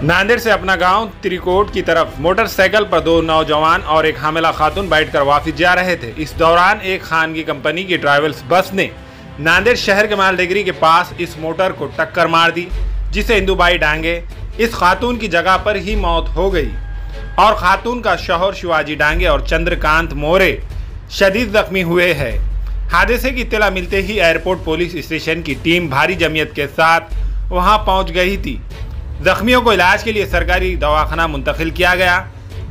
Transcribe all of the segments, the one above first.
नांदेड़ से अपना गांव त्रिकोट की तरफ मोटरसाइकिल पर दो नौजवान और एक हामिला खातून बैठकर वापस जा रहे थे। इस दौरान एक खानगी कंपनी की ट्रैवल्स बस ने नांदेड़ शहर के मालडिगरी के पास इस मोटर को टक्कर मार दी, जिसे इंदुबाई डांगे इस खातून की जगह पर ही मौत हो गई और खातून का शौहर शिवाजी डांगे और चंद्रकांत मोरे शदीद जख्मी हुए हैं। हादसे की इत्तला मिलते ही एयरपोर्ट पुलिस स्टेशन की टीम भारी जमीयत के साथ वहां पहुंच गई थी। जख्मियों को इलाज के लिए सरकारी दवाखाना मुंतकिल किया गया,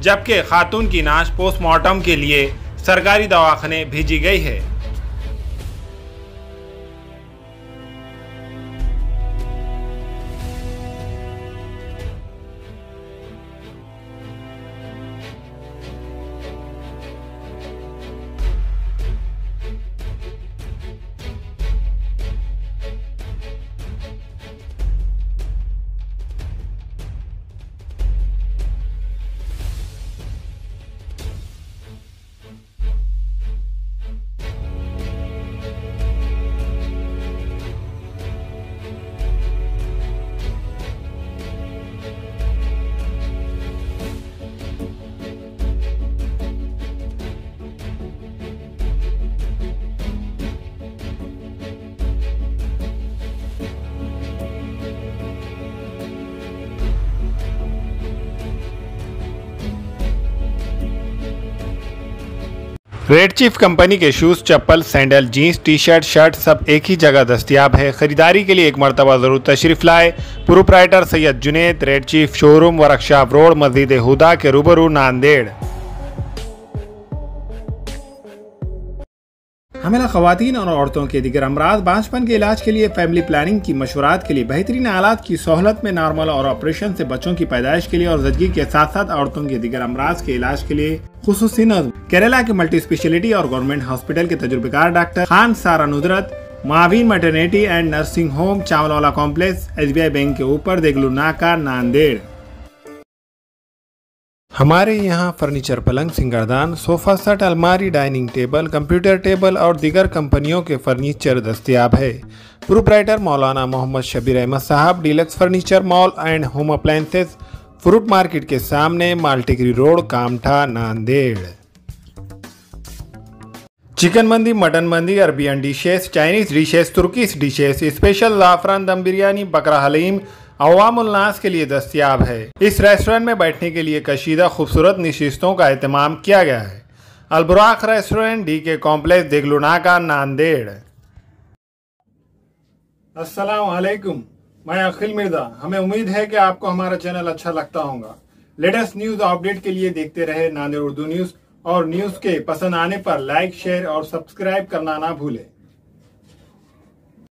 जबकि खातून की नाश पोस्टमार्टम के लिए सरकारी दवाखाने भेजी गई है। रेड चीफ कंपनी के shoes, chappal, sandal, jeans, T shirt, shirt सब एक ही जगह दस्तियाब है। खरीदारी के लिए एक मरतबा ज़रूर तशरीफ़ लाए। Proprietor Syed Junaid, red chief showroom, workshop road, मस्जिद हुदा के रूबरू, नांदेड़। हामिला ख़वातीन और औरतों के दिगर अमराज, बांझपन के इलाज के लिए, फैमिली प्लानिंग की मशवरात के लिए, बेहतरीन आलात की सहूलत में, नॉर्मल और ऑपरेशन से बच्चों की पैदाइश के लिए और ज़चगी के साथ साथ औरतों के दिगर अमराज के इलाज के लिए खुसूसी नज़्म केरला के मल्टी स्पेशलिटी और गवर्नमेंट हॉस्पिटल के तजुर्बेकार doctor Khan Sara Nudrat, Maveen maternity and nursing home, Chawalwala complex, SBI bank के ऊपर, देगलू नाका, नांदेड़। हमारे यहाँ फर्नीचर, पलंग, सिंगारदान, सोफा सेट, अलमारी, डाइनिंग टेबल, कंप्यूटर टेबल और दीगर कंपनियों के फर्नीचर दस्तियाब है। Proprietor Maulana Mohammad Shabir Ahmed Sahab, deluxe furniture mall and home appliances, fruit market के सामने, माल्टिगरी रोड, कामठा, नांदेड़। चिकन मंदी, मटन मंदी, Arabian dishes, Chinese dishes, Turkish dishes, special ज़ाफ़रान दम बिरयानी, बकरा हलीम अवामुल नास के लिए दस्तियाब है। इस रेस्टोरेंट में बैठने के लिए कशीदा खूबसूरत नशिस्तों का एहतमाम किया गया है। Alburaq restaurant, DK complex, Deglur नाका, नांदेड़। अस्सलाम वालेकुम, मैं अखिल मिर्जा। हमें उम्मीद है कि आपको हमारा चैनल अच्छा लगता होगा। लेटेस्ट न्यूज अपडेट के लिए देखते रहे नांदेड़ उर्दू न्यूज, और न्यूज के पसंद आने पर लाइक, शेयर और सब्सक्राइब करना ना भूलें।